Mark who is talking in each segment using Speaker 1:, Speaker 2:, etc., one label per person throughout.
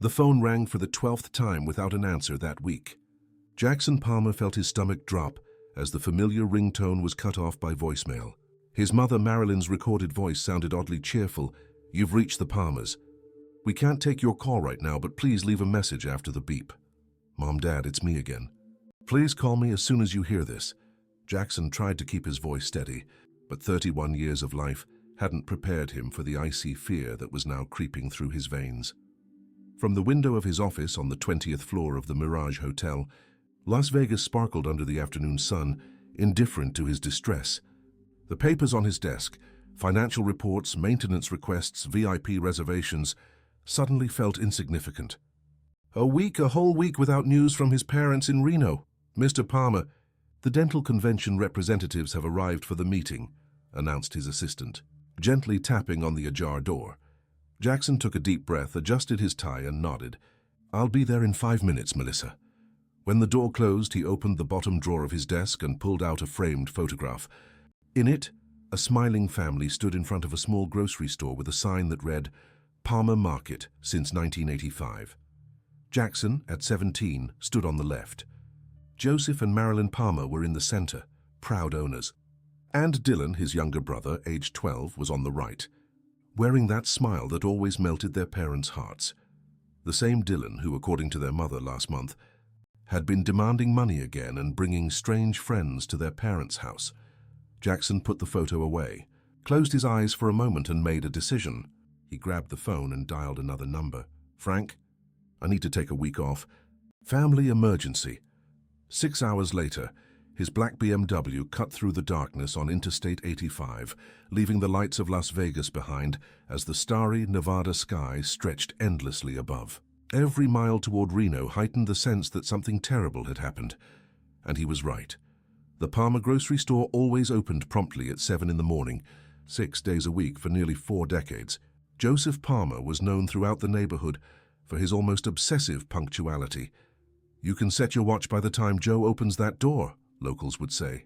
Speaker 1: The phone rang for the 12th time without an answer that week. Jackson Palmer felt his stomach drop as the familiar ringtone was cut off by voicemail. His mother Marilyn's recorded voice sounded oddly cheerful. "You've reached the Palmers. We can't take your call right now, but please leave a message after the beep." "Mom, Dad, it's me again. Please call me as soon as you hear this." Jackson tried to keep his voice steady, but 31 years of life hadn't prepared him for the icy fear that was now creeping through his veins. From the window of his office on the 20th floor of the Mirage Hotel, Las Vegas sparkled under the afternoon sun, indifferent to his distress. The papers on his desk, financial reports, maintenance requests, VIP reservations, suddenly felt insignificant. A whole week without news from his parents in Reno. "Mr. Palmer, the dental convention representatives have arrived for the meeting," announced his assistant, gently tapping on the ajar door. Jackson took a deep breath, adjusted his tie, and nodded. "I'll be there in 5 minutes, Melissa." When the door closed, he opened the bottom drawer of his desk and pulled out a framed photograph. In it, a smiling family stood in front of a small grocery store with a sign that read, "Palmer Market since 1985. Jackson, at 17, stood on the left. Joseph and Marilyn Palmer were in the center, proud owners. And Dylan, his younger brother, aged 12, was on the right, wearing that smile that always melted their parents' hearts. The same Dylan who, according to their mother last month, had been demanding money again and bringing strange friends to their parents' house. Jackson put the photo away, closed his eyes for a moment and made a decision. He grabbed the phone and dialed another number. "Frank, I need to take a week off. Family emergency." 6 hours later, his black BMW cut through the darkness on Interstate 85, leaving the lights of Las Vegas behind as the starry Nevada sky stretched endlessly above. Every mile toward Reno heightened the sense that something terrible had happened. And he was right. The Palmer grocery store always opened promptly at 7 in the morning, 6 days a week for nearly 4 decades. Joseph Palmer was known throughout the neighborhood for his almost obsessive punctuality. "You can set your watch by the time Joe opens that door," locals would say.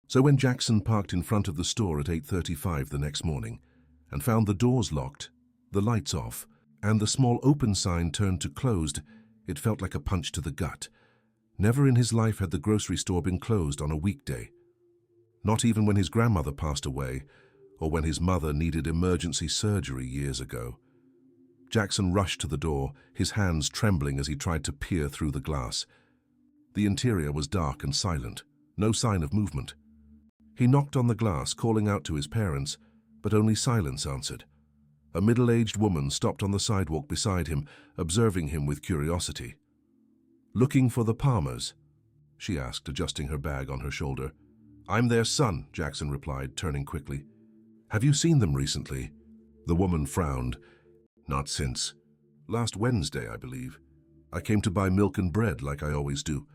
Speaker 1: So when Jackson parked in front of the store at 8:35 the next morning and found the doors locked, the lights off, and the small open sign turned to closed, it felt like a punch to the gut. Never in his life had the grocery store been closed on a weekday. Not even when his grandmother passed away or when his mother needed emergency surgery years ago. Jackson rushed to the door, his hands trembling as he tried to peer through the glass. The interior was dark and silent, no sign of movement. He knocked on the glass, calling out to his parents, but only silence answered. A middle-aged woman stopped on the sidewalk beside him, observing him with curiosity. "Looking for the Palmers?" she asked, adjusting her bag on her shoulder. "I'm their son," Jackson replied, turning quickly. "Have you seen them recently?" The woman frowned. "Not since. Last Wednesday, I believe. I came to buy milk and bread like I always do.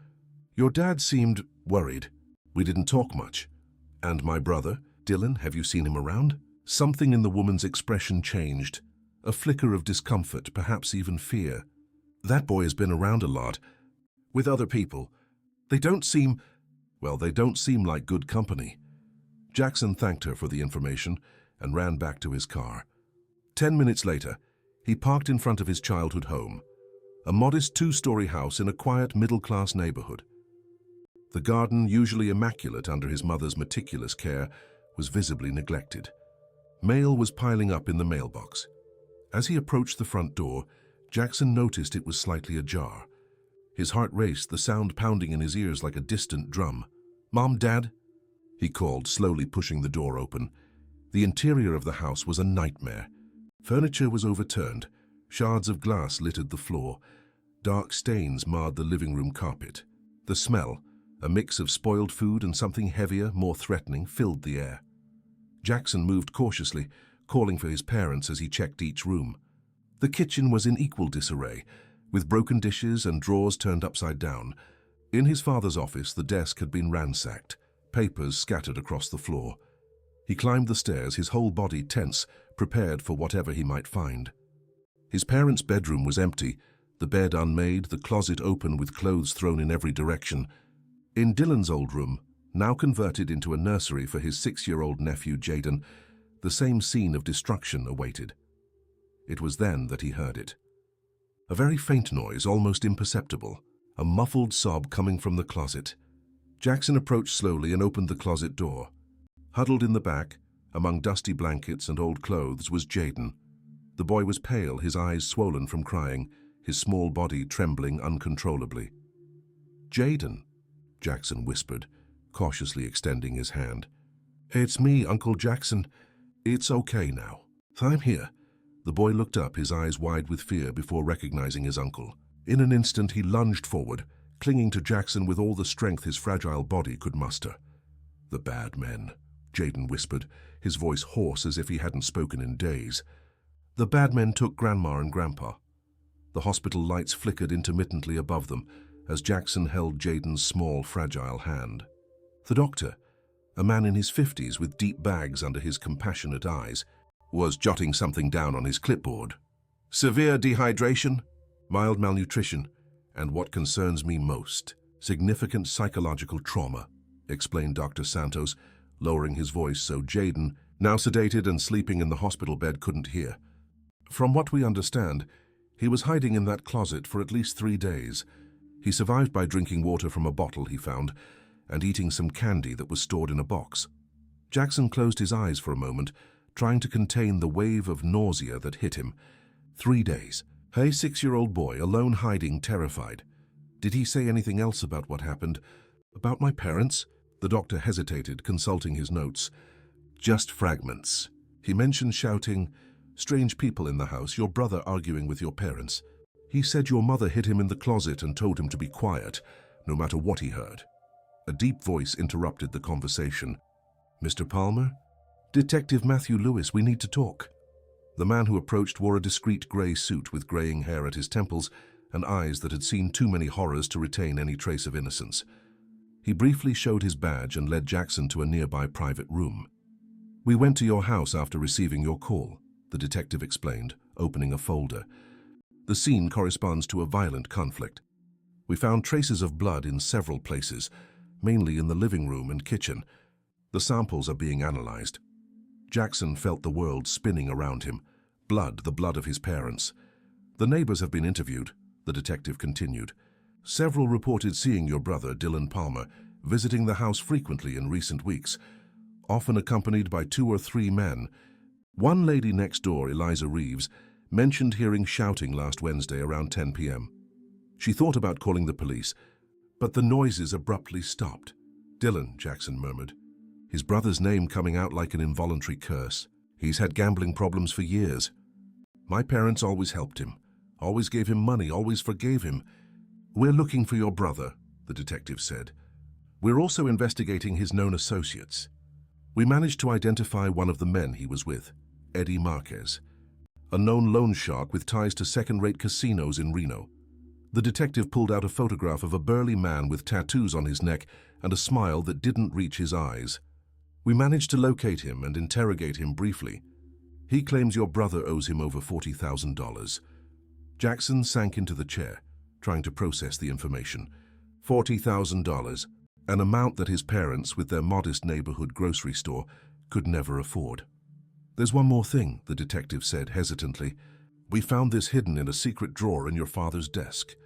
Speaker 1: Your dad seemed worried. We didn't talk much. And my brother, Dylan, have you seen him around?" Something in the woman's expression changed. A flicker of discomfort, perhaps even fear. "That boy has been around a lot. With other people. They don't seem like good company." Jackson thanked her for the information and ran back to his car. 10 minutes later, he parked in front of his childhood home, a modest 2-story house in a quiet middle-class neighborhood. The garden, usually immaculate under his mother's meticulous care, was visibly neglected. Mail was piling up in the mailbox. As he approached the front door, Jackson noticed it was slightly ajar. His heart raced, the sound pounding in his ears like a distant drum. "Mom, Dad?" he called, slowly pushing the door open. The interior of the house was a nightmare. Furniture was overturned. Shards of glass littered the floor. Dark stains marred the living room carpet. The smell, a mix of spoiled food and something heavier, more threatening, filled the air. Jackson moved cautiously, calling for his parents as he checked each room. The kitchen was in equal disarray, with broken dishes and drawers turned upside down. In his father's office, the desk had been ransacked, papers scattered across the floor. He climbed the stairs, his whole body tense, prepared for whatever he might find. His parents' bedroom was empty, the bed unmade, the closet open with clothes thrown in every direction. In Dylan's old room, now converted into a nursery for his 6-year-old nephew Jaden, the same scene of destruction awaited. It was then that he heard it. A very faint noise, almost imperceptible. A muffled sob coming from the closet. Jackson approached slowly and opened the closet door. Huddled in the back, among dusty blankets and old clothes, was Jayden. The boy was pale, his eyes swollen from crying, his small body trembling uncontrollably. "Jayden," Jackson whispered, cautiously extending his hand. "It's me, Uncle Jackson. It's okay now. I'm here." The boy looked up, his eyes wide with fear before recognizing his uncle. In an instant, he lunged forward, clinging to Jackson with all the strength his fragile body could muster. "The bad men," Jayden whispered, his voice hoarse as if he hadn't spoken in days. "The bad men took Grandma and Grandpa." The hospital lights flickered intermittently above them as Jackson held Jayden's small, fragile hand. The doctor, a man in his 50s with deep bags under his compassionate eyes, was jotting something down on his clipboard. "Severe dehydration, mild malnutrition, and what concerns me most, significant psychological trauma," explained Dr. Santos, lowering his voice so Jayden, now sedated and sleeping in the hospital bed, couldn't hear. "From what we understand, he was hiding in that closet for at least 3 days. He survived by drinking water from a bottle he found and eating some candy that was stored in a box." Jackson closed his eyes for a moment, trying to contain the wave of nausea that hit him. 3 days. A 6-year-old boy, alone, hiding, terrified. Did he say anything else about what happened? About my parents? The doctor hesitated, consulting his notes. "Just fragments. He mentioned shouting, 'Strange people in the house, your brother arguing with your parents.' He said your mother hid him in the closet and told him to be quiet, no matter what he heard." A deep voice interrupted the conversation. "Mr. Palmer? Detective Matthew Lewis, we need to talk." The man who approached wore a discreet grey suit with greying hair at his temples and eyes that had seen too many horrors to retain any trace of innocence. He briefly showed his badge and led Jackson to a nearby private room. "We went to your house after receiving your call," the detective explained, opening a folder. "The scene corresponds to a violent conflict. We found traces of blood in several places, mainly in the living room and kitchen. The samples are being analyzed." Jackson felt the world spinning around him. Blood, the blood of his parents. "The neighbors have been interviewed," the detective continued. "Several reported seeing your brother, Dylan Palmer, visiting the house frequently in recent weeks, often accompanied by 2 or 3 men. One lady next door, Eliza Reeves, mentioned hearing shouting last Wednesday around 10 p.m. She thought about calling the police, but the noises abruptly stopped." "Dylan," Jackson murmured, his brother's name coming out like an involuntary curse. "He's had gambling problems for years. My parents always helped him, always gave him money, always forgave him. We're looking for your brother," the detective said. "We're also investigating his known associates. We managed to identify one of the men he was with, Eddie Marquez, a known loan shark with ties to second-rate casinos in Reno." The detective pulled out a photograph of a burly man with tattoos on his neck and a smile that didn't reach his eyes. "We managed to locate him and interrogate him briefly. He claims your brother owes him over $40,000. Jackson sank into the chair, trying to process the information. $40,000, an amount that his parents, with their modest neighborhood grocery store, could never afford. "There's one more thing," the detective said hesitantly. "We found this hidden in a secret drawer in your father's desk."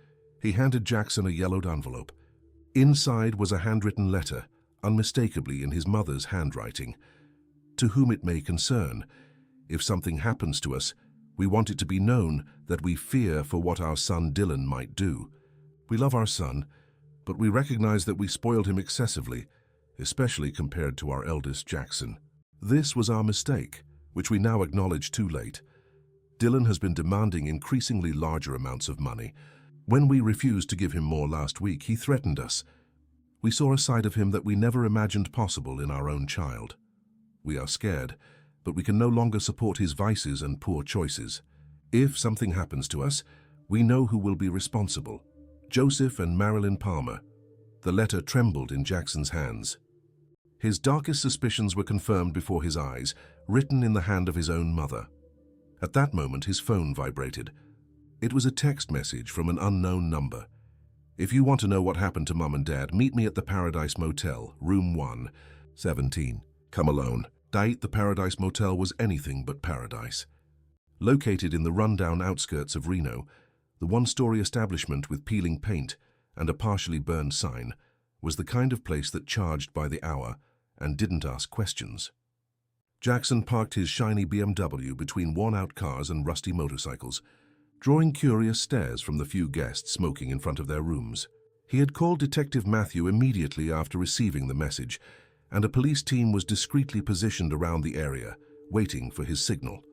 Speaker 1: He handed Jackson a yellowed envelope. Inside was a handwritten letter, unmistakably in his mother's handwriting. "To whom it may concern. If something happens to us, we want it to be known that we fear for what our son Dylan might do. We love our son, but we recognize that we spoiled him excessively, especially compared to our eldest Jackson. This was our mistake, which we now acknowledge too late. Dylan has been demanding increasingly larger amounts of money. When we refused to give him more last week, he threatened us. We saw a side of him that we never imagined possible in our own child. We are scared, but we can no longer support his vices and poor choices. If something happens to us, we know who will be responsible. Joseph and Marilyn Palmer." The letter trembled in Jackson's hands. His darkest suspicions were confirmed before his eyes, written in the hand of his own mother. At that moment, his phone vibrated. It was a text message from an unknown number. "If you want to know what happened to Mom and Dad, meet me at the Paradise Motel, room 1, 17. Come alone." The Paradise Motel was anything but paradise. Located in the rundown outskirts of Reno, The one-story establishment with peeling paint and a partially burned sign was the kind of place that charged by the hour and didn't ask questions. Jackson parked his shiny BMW between worn-out cars and rusty motorcycles, drawing curious stares from the few guests smoking in front of their rooms. He had called Detective Matthew immediately after receiving the message, and a police team was discreetly positioned around the area, waiting for his signal.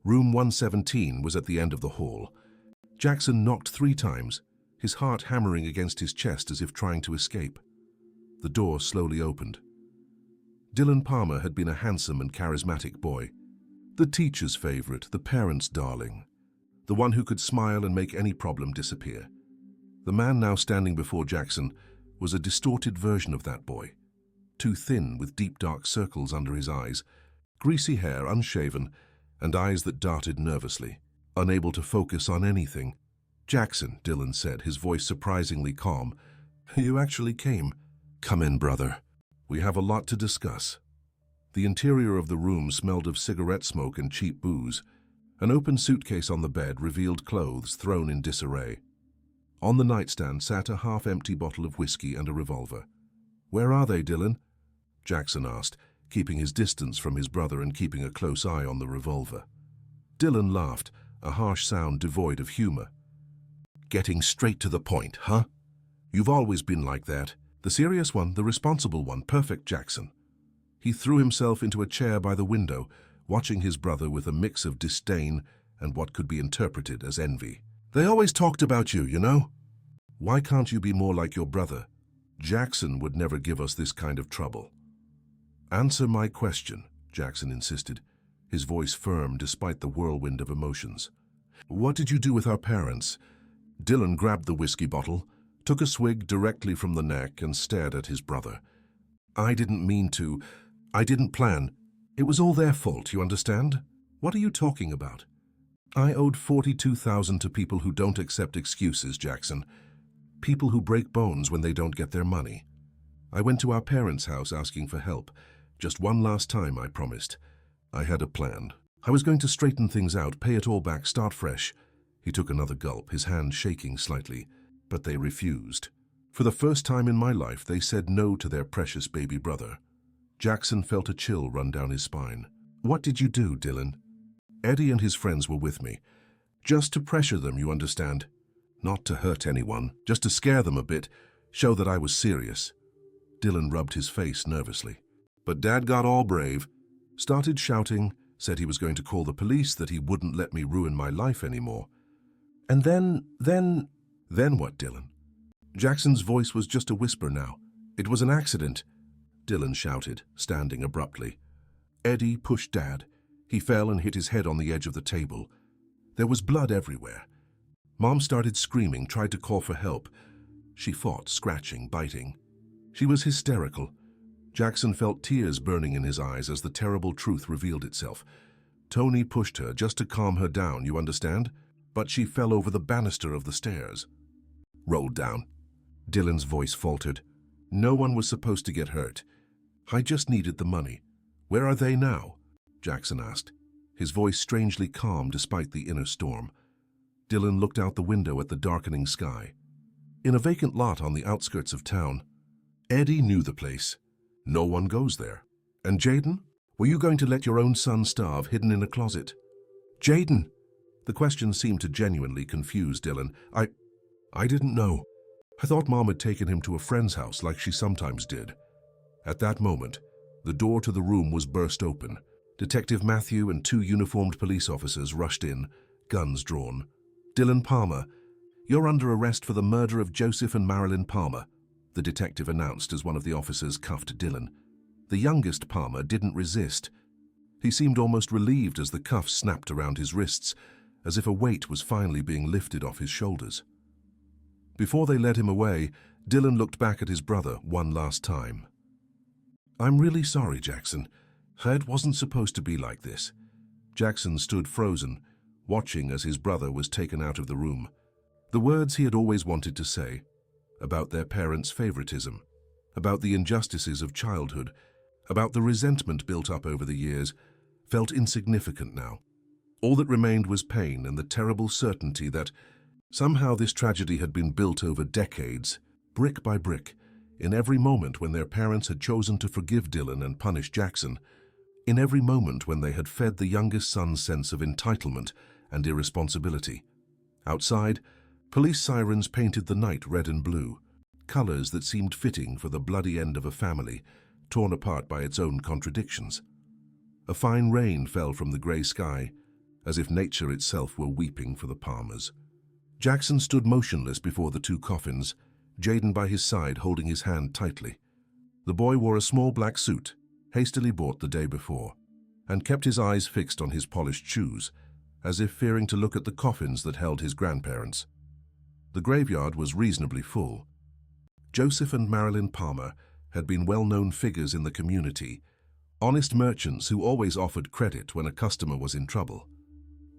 Speaker 1: Room 117 was at the end of the hall. Jackson knocked 3 times, his heart hammering against his chest as if trying to escape. The door slowly opened. Dylan Palmer had been a handsome and charismatic boy, the teacher's favorite, the parents' darling, the one who could smile and make any problem disappear. The man now standing before Jackson was a distorted version of that boy, too thin with deep dark circles under his eyes, greasy hair, unshaven, and eyes that darted nervously, unable to focus on anything. "Jackson," Dylan said, his voice surprisingly calm. "You actually came. Come in, brother. We have a lot to discuss." The interior of the room smelled of cigarette smoke and cheap booze. An open suitcase on the bed revealed clothes thrown in disarray. On the nightstand sat a half-empty bottle of whiskey and a revolver. "Where are they, Dylan?" Jackson asked, keeping his distance from his brother and keeping a close eye on the revolver. Dylan laughed, a harsh sound devoid of humor. "Getting straight to the point, huh? You've always been like that. The serious one, the responsible one, perfect, Jackson." He threw himself into a chair by the window, watching his brother with a mix of disdain and what could be interpreted as envy. "They always talked about you, you know? Why can't you be more like your brother? Jackson would never give us this kind of trouble." "Answer my question," Jackson insisted, his voice firm despite the whirlwind of emotions. "What did you do with our parents?" Dylan grabbed the whiskey bottle, took a swig directly from the neck and stared at his brother. "I didn't mean to. I didn't plan. It was all their fault, you understand? What are you talking about? I owed $42,000 to people who don't accept excuses, Jackson. People who break bones when they don't get their money. I went to our parents' house asking for help. Just one last time, I promised. I had a plan. I was going to straighten things out, pay it all back, start fresh." He took another gulp, his hand shaking slightly, but they refused. For the first time in my life, they said no to their precious baby brother. Jackson felt a chill run down his spine. "What did you do, Dylan?" "Eddie and his friends were with me. Just to pressure them, you understand. Not to hurt anyone, just to scare them a bit, show that I was serious." Dylan rubbed his face nervously. "But Dad got all brave, started shouting, said he was going to call the police, that he wouldn't let me ruin my life anymore. And then what, Dylan?" Jackson's voice was just a whisper now. "It was an accident," Dylan shouted, standing abruptly. Eddie pushed Dad. He fell and hit his head on the edge of the table. There was blood everywhere. Mom started screaming, tried to call for help. She fought, scratching, biting. She was hysterical. Jackson felt tears burning in his eyes as the terrible truth revealed itself. Tony pushed her just to calm her down, you understand? But she fell over the banister of the stairs. "Rolled down." Dylan's voice faltered. "No one was supposed to get hurt. I just needed the money. Where are they now?" Jackson asked, his voice strangely calm despite the inner storm. Dylan looked out the window at the darkening sky. In a vacant lot on the outskirts of town. Eddie knew the place. No one goes there. "And Jaden? Were you going to let your own son starve hidden in a closet?" "Jaden?" The question seemed to genuinely confuse Dylan. I didn't know. I thought Mom had taken him to a friend's house like she sometimes did." At that moment, the door to the room was burst open. Detective Matthew and 2 uniformed police officers rushed in, guns drawn. "Dylan Palmer, you're under arrest for the murder of Joseph and Marilyn Palmer," the detective announced as one of the officers cuffed Dylan. The youngest Palmer didn't resist. He seemed almost relieved as the cuffs snapped around his wrists, as if a weight was finally being lifted off his shoulders. Before they led him away, Dylan looked back at his brother one last time. "I'm really sorry, Jackson. It wasn't supposed to be like this." Jackson stood frozen, watching as his brother was taken out of the room. The words he had always wanted to say, about their parents' favoritism, about the injustices of childhood, about the resentment built up over the years, felt insignificant now. All that remained was pain and the terrible certainty that somehow this tragedy had been built over decades, brick by brick, in every moment when their parents had chosen to forgive Dylan and punish Jackson, in every moment when they had fed the youngest son's sense of entitlement and irresponsibility. Outside, police sirens painted the night red and blue, colors that seemed fitting for the bloody end of a family, torn apart by its own contradictions. A fine rain fell from the grey sky, as if nature itself were weeping for the Palmers. Jackson stood motionless before the two coffins, Jayden by his side holding his hand tightly. The boy wore a small black suit, hastily bought the day before, and kept his eyes fixed on his polished shoes, as if fearing to look at the coffins that held his grandparents. The graveyard was reasonably full. Joseph and Marilyn Palmer had been well-known figures in the community, honest merchants who always offered credit when a customer was in trouble,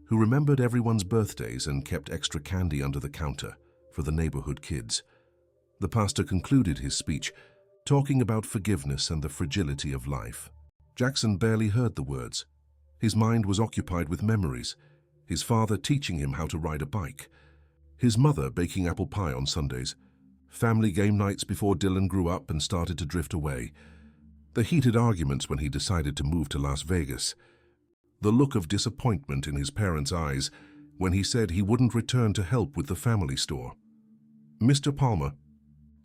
Speaker 1: who remembered everyone's birthdays and kept extra candy under the counter for the neighborhood kids. The pastor concluded his speech, talking about forgiveness and the fragility of life. Jackson barely heard the words. His mind was occupied with memories, his father teaching him how to ride a bike, his mother baking apple pie on Sundays, family game nights before Dylan grew up and started to drift away, the heated arguments when he decided to move to Las Vegas, the look of disappointment in his parents' eyes when he said he wouldn't return to help with the family store. "Mr. Palmer."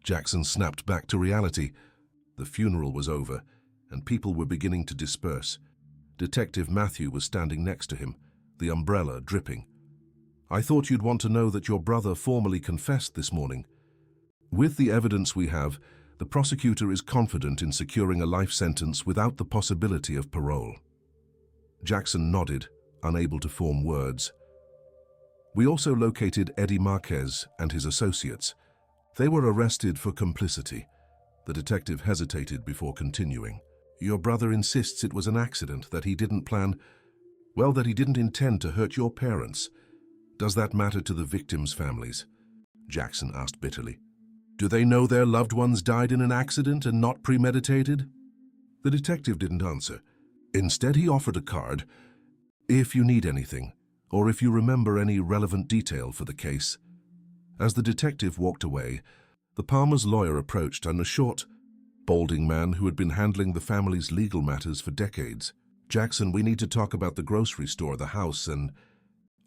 Speaker 1: Jackson snapped back to reality. The funeral was over, and people were beginning to disperse. Detective Matthew was standing next to him, the umbrella dripping. "I thought you'd want to know that your brother formally confessed this morning. With the evidence we have, the prosecutor is confident in securing a life sentence without the possibility of parole." Jackson nodded, unable to form words. "We also located Eddie Marquez and his associates. They were arrested for complicity." The detective hesitated before continuing. "Your brother insists it was an accident, that he didn't plan, well, that he didn't intend to hurt your parents. Does that matter to the victims' families?" Jackson asked bitterly. "Do they know their loved ones died in an accident and not premeditated?" The detective didn't answer. Instead, he offered a card. "If you need anything, or if you remember any relevant detail for the case." As the detective walked away, the Palmer's lawyer approached, and a short, balding man who had been handling the family's legal matters for decades. "Jackson, we need to talk about the grocery store, the house, and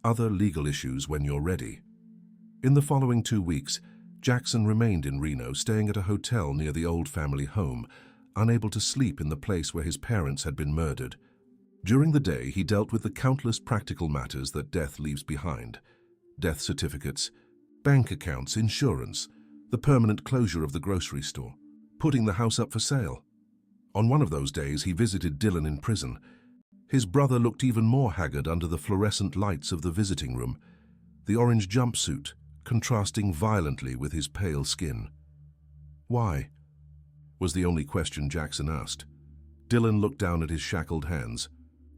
Speaker 1: other legal issues when you're ready." In the following 2 weeks, Jackson remained in Reno, staying at a hotel near the old family home, unable to sleep in the place where his parents had been murdered. During the day, he dealt with the countless practical matters that death leaves behind: death certificates, bank accounts, insurance, the permanent closure of the grocery store, putting the house up for sale. On one of those days, he visited Dylan in prison. His brother looked even more haggard under the fluorescent lights of the visiting room, the orange jumpsuit contrasting violently with his pale skin. "Why?" was the only question Jackson asked. Dylan looked down at his shackled hands.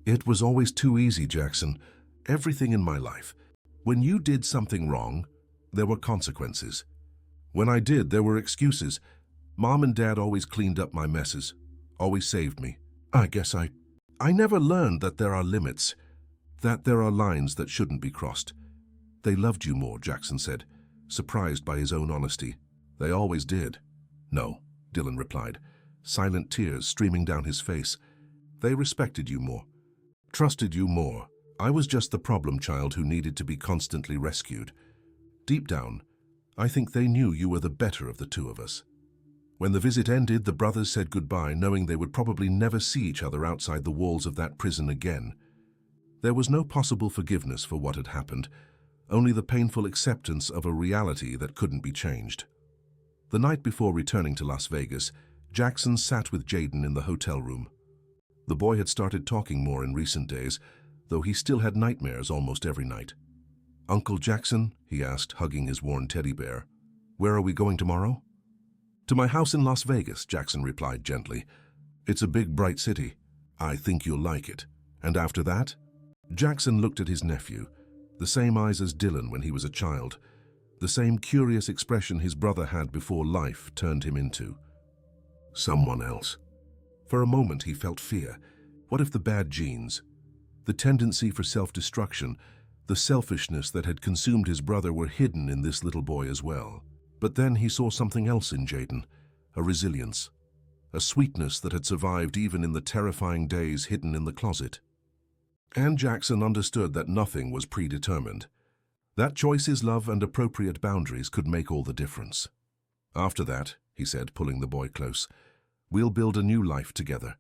Speaker 1: "It was always too easy, Jackson. Everything in my life. When you did something wrong, there were consequences. When I did, there were excuses. Mom and Dad always cleaned up my messes, always saved me. I guess I never learned that there are limits, that there are lines that shouldn't be crossed." "They loved you more," Jackson said, surprised by his own honesty. "They always did." "No," Dylan replied, silent tears streaming down his face. "They respected you more, trusted you more. I was just the problem child who needed to be constantly rescued. Deep down, I think they knew you were the better of the two of us." When the visit ended, the brothers said goodbye, knowing they would probably never see each other outside the walls of that prison again. There was no possible forgiveness for what had happened, only the painful acceptance of a reality that couldn't be changed. The night before returning to Las Vegas, Jackson sat with Jayden in the hotel room. The boy had started talking more in recent days, though he still had nightmares almost every night. "Uncle Jackson," he asked, hugging his worn teddy bear, "where are we going tomorrow?" "To my house in Las Vegas," Jackson replied gently. "It's a big, bright city. I think you'll like it. And after that?" Jackson looked at his nephew, the same eyes as Dylan when he was a child, the same curious expression his brother had before life turned him into someone else. For a moment he felt fear. What if the bad genes, The tendency for self-destruction, the selfishness that had consumed his brother were hidden in this little boy as well. But then he saw something else in Jayden, a resilience, a sweetness that had survived even in the terrifying days hidden in the closet. And Jackson understood that nothing was predetermined. That choices, love, and appropriate boundaries could make all the difference. After that, he said, pulling the boy close, we'll build a new life together.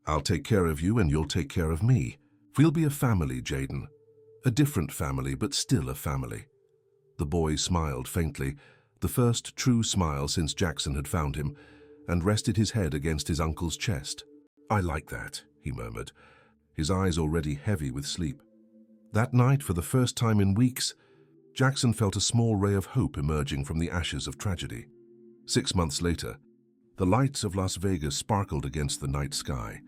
Speaker 1: I'll take care of you and you'll take care of me. We'll be a family, Jayden. A different family, but still a family. The boy smiled faintly, the first true smile since Jackson had found him, and rested his head against his uncle's chest. I like that, he murmured, his eyes already heavy with sleep. That night, for the first time in weeks, Jackson felt a small ray of hope emerging from the ashes of tragedy. 6 months later, the lights of Las Vegas sparkled against the night sky,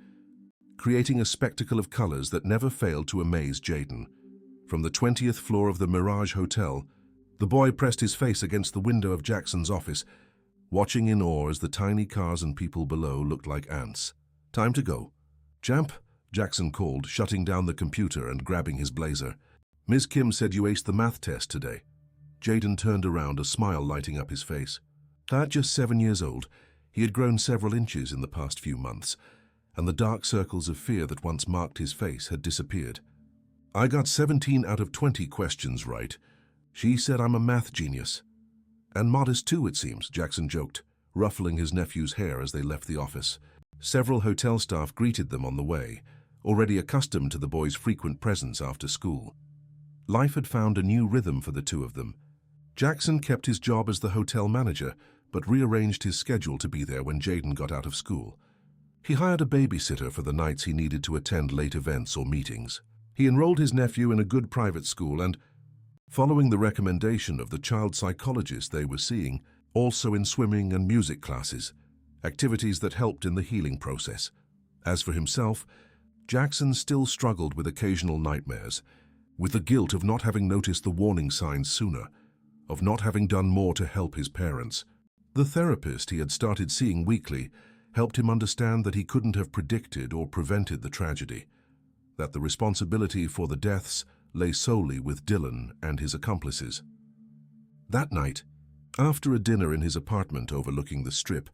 Speaker 1: creating a spectacle of colors that never failed to amaze Jayden. From the 20th floor of the Mirage Hotel, the boy pressed his face against the window of Jackson's office, watching in awe as the tiny cars and people below looked like ants. Time to go. Champ, Jackson called, shutting down the computer and grabbing his blazer. Ms. Kim said you aced the math test today. Jayden turned around, a smile lighting up his face. At just 7 years old, he had grown several inches in the past few months, and the dark circles of fear that once marked his face had disappeared. I got 17 out of 20 questions right. She said I'm a math genius. And modest too, it seems, Jackson joked, ruffling his nephew's hair as they left the office. Several hotel staff greeted them on the way, already accustomed to the boy's frequent presence after school. Life had found a new rhythm for the two of them. Jackson kept his job as the hotel manager, but rearranged his schedule to be there when Jayden got out of school. He hired a babysitter for the nights he needed to attend late events or meetings. He enrolled his nephew in a good private school and, following the recommendation of the child psychologist they were seeing, also in swimming and music classes, activities that helped in the healing process. As for himself, Jackson still struggled with occasional nightmares, with the guilt of not having noticed the warning signs sooner, of not having done more to help his parents. The therapist he had started seeing weekly helped him understand that he couldn't have predicted or prevented the tragedy, that the responsibility for the deaths lay solely with Dylan and his accomplices. That night, after a dinner in his apartment overlooking the Strip,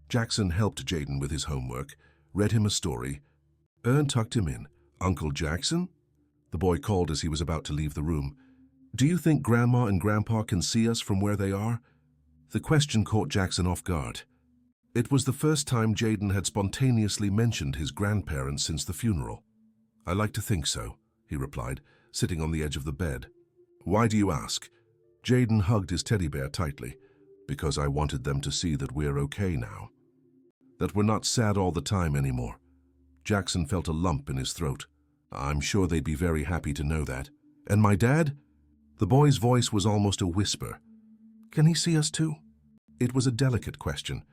Speaker 1: Jackson helped Jayden with his homework, read him a story, and tucked him in. Uncle Jackson? The boy called as he was about to leave the room. Do you think Grandma and Grandpa can see us from where they are? The question caught Jackson off guard. It was the first time Jayden had spontaneously mentioned his grandparents since the funeral. I like to think so, he replied, sitting on the edge of the bed. Why do you ask? Jayden hugged his teddy bear tightly. Because I wanted them to see that we're okay now. That we're not sad all the time anymore. Jackson felt a lump in his throat. I'm sure they'd be very happy to know that. And my dad? The boy's voice was almost a whisper. Can he see us too? It was a delicate question.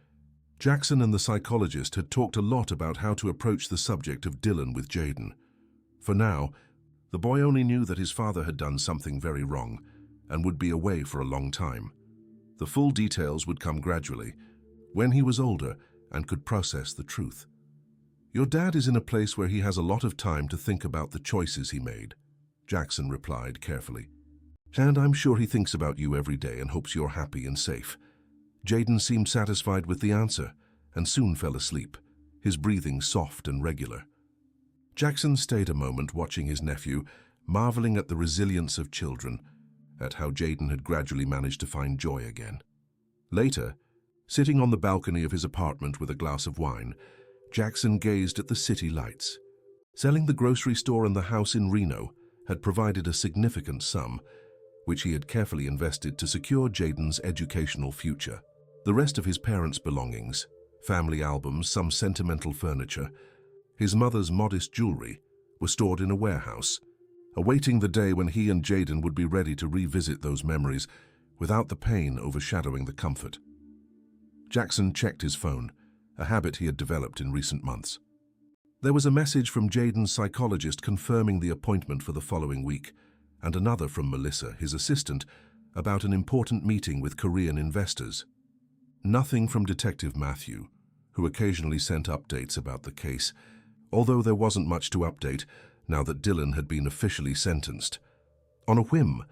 Speaker 1: Jackson and the psychologist had talked a lot about how to approach the subject of Dylan with Jayden. For now, the boy only knew that his father had done something very wrong and would be away for a long time. The full details would come gradually, when he was older and could process the truth. Your dad is in a place where he has a lot of time to think about the choices he made, Jackson replied carefully. And I'm sure he thinks about you every day and hopes you're happy and safe. Jayden seemed satisfied with the answer and soon fell asleep, his breathing soft and regular. Jackson stayed a moment watching his nephew, marveling at the resilience of children, at how Jayden had gradually managed to find joy again. Later, sitting on the balcony of his apartment with a glass of wine, Jackson gazed at the city lights. Selling the grocery store and the house in Reno had provided a significant sum, which he had carefully invested to secure Jayden's educational future. The rest of his parents' belongings, family albums, some sentimental furniture, his mother's modest jewelry, were stored in a warehouse, awaiting the day when he and Jayden would be ready to revisit those memories without the pain overshadowing the comfort. Jackson checked his phone, a habit he had developed in recent months. There was a message from Jayden's psychologist confirming the appointment for the following week, and another from Melissa, his assistant, about an important meeting with Korean investors. Nothing from Detective Matthew, who occasionally sent updates about the case. Although there wasn't much to update, now that Dylan had been officially sentenced. On a whim,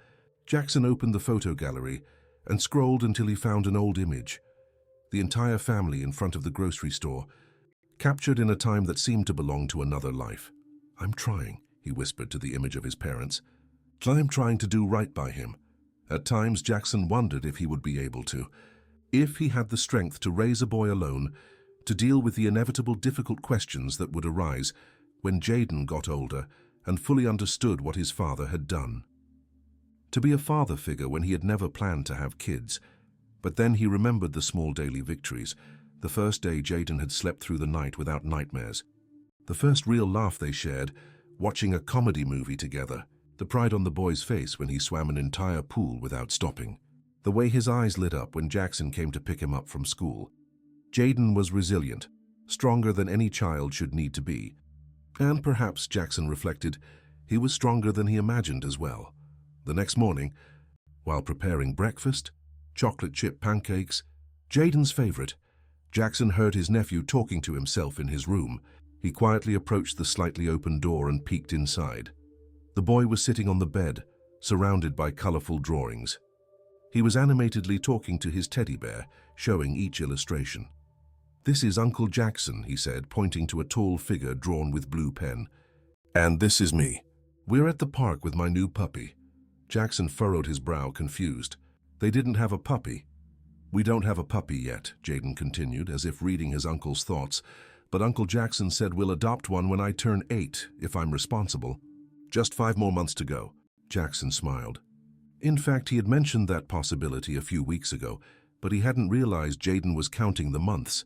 Speaker 1: Jackson opened the photo gallery and scrolled until he found an old image. The entire family in front of the grocery store, captured in a time that seemed to belong to another life. "I'm trying," he whispered to the image of his parents. "I'm trying to do right by him." At times, Jackson wondered if he would be able to, if he had the strength to raise a boy alone, to deal with the inevitable difficult questions that would arise when Jaden got older and fully understood what his father had done. To be a father figure when he had never planned to have kids. But then he remembered the small daily victories, the first day Jaden had slept through the night without nightmares, the first real laugh they shared, watching a comedy movie together, the pride on the boy's face when he swam an entire pool without stopping, the way his eyes lit up when Jackson came to pick him up from school. Jaden was resilient, stronger than any child should need to be. And perhaps, Jackson reflected, he was stronger than he imagined as well. The next morning, while preparing breakfast, chocolate chip pancakes, Jaden's favorite, Jackson heard his nephew talking to himself in his room. He quietly approached the slightly open door and peeked inside. The boy was sitting on the bed, surrounded by colorful drawings. He was animatedly talking to his teddy bear, showing each illustration. "This is Uncle Jackson," he said, pointing to a tall figure drawn with blue pen. "And this is me. We're at the park with my new puppy." Jackson furrowed his brow, confused. "They didn't have a puppy?" "We don't have a puppy yet," Jaden continued, as if reading his uncle's thoughts. "But Uncle Jackson said we'll adopt one when I turn 8, if I'm responsible. Just 5 more months to go." Jackson smiled. In fact, he had mentioned that possibility a few weeks ago, but he hadn't realized Jaden was counting the months.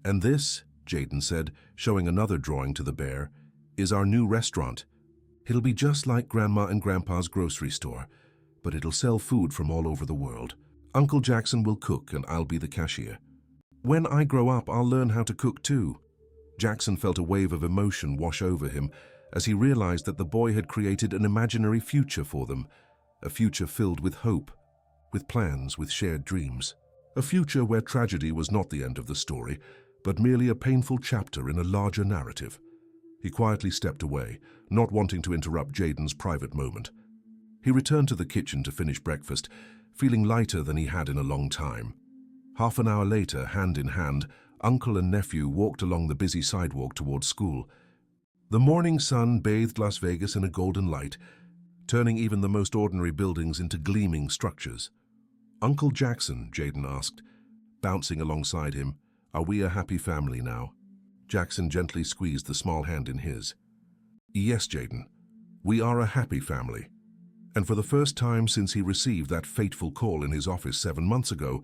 Speaker 1: "And this," Jaden said, showing another drawing to the bear, "is our new restaurant. It'll be just like Grandma and Grandpa's grocery store, but it'll sell food from all over the world. Uncle Jackson will cook and I'll be the cashier. When I grow up, I'll learn how to cook too." Jackson felt a wave of emotion wash over him as he realized that the boy had created an imaginary future for them, a future filled with hope, with plans, with shared dreams. A future where tragedy was not the end of the story, but merely a painful chapter in a larger narrative. He quietly stepped away, not wanting to interrupt Jaden's private moment. He returned to the kitchen to finish breakfast, feeling lighter than he had in a long time. Half an hour later, hand in hand, uncle and nephew walked along the busy sidewalk towards school. The morning sun bathed Las Vegas in a golden light, turning even the most ordinary buildings into gleaming structures. "Uncle Jackson," Jaden asked, bouncing alongside him, "are we a happy family now?" Jackson gently squeezed the small hand in his. "Yes, Jaden, we are a happy family." And for the first time since he received that fateful call in his office 7 months ago,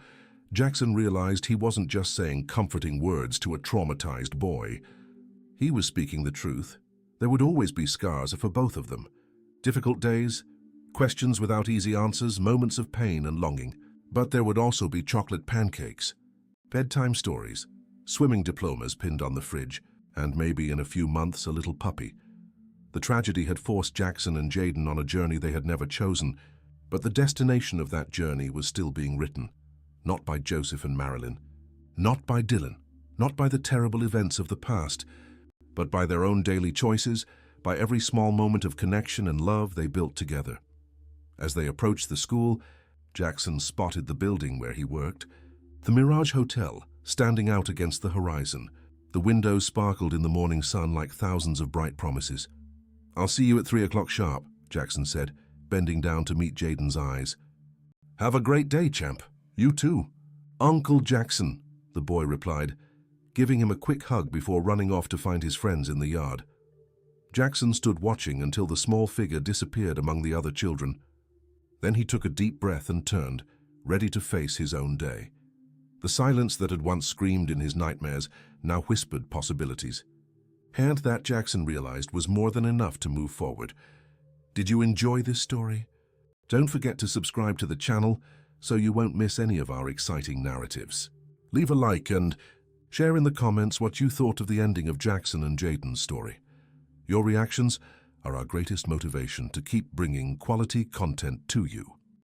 Speaker 1: Jackson realized he wasn't just saying comforting words to a traumatized boy. He was speaking the truth. There would always be scars for both of them. Difficult days, questions without easy answers, moments of pain and longing. But there would also be chocolate pancakes, bedtime stories, swimming diplomas pinned on the fridge, and maybe in a few months a little puppy. The tragedy had forced Jackson and Jaden on a journey they had never chosen, but the destination of that journey was still being written. Not by Joseph and Marilyn, not by Dylan, not by the terrible events of the past, but by their own daily choices, by every small moment of connection and love they built together. As they approached the school, Jackson spotted the building where he worked, the Mirage Hotel, standing out against the horizon. The windows sparkled in the morning sun like thousands of bright promises. "I'll see you at 3 o'clock sharp," Jackson said, bending down to meet Jaden's eyes. "Have a great day, champ. You too." "Uncle Jackson," the boy replied, giving him a quick hug before running off to find his friends in the yard. Jackson stood watching until the small figure disappeared among the other children. Then he took a deep breath and turned, ready to face his own day. The silence that had once screamed in his nightmares now whispered possibilities. And that, Jackson realized, was more than enough to move forward. Did you enjoy this story? Don't forget to subscribe to the channel so you won't miss any of our exciting narratives. Leave a like and share in the comments what you thought of the ending of Jackson and Jaden's story. Your reactions are our greatest motivation to keep bringing quality content to you.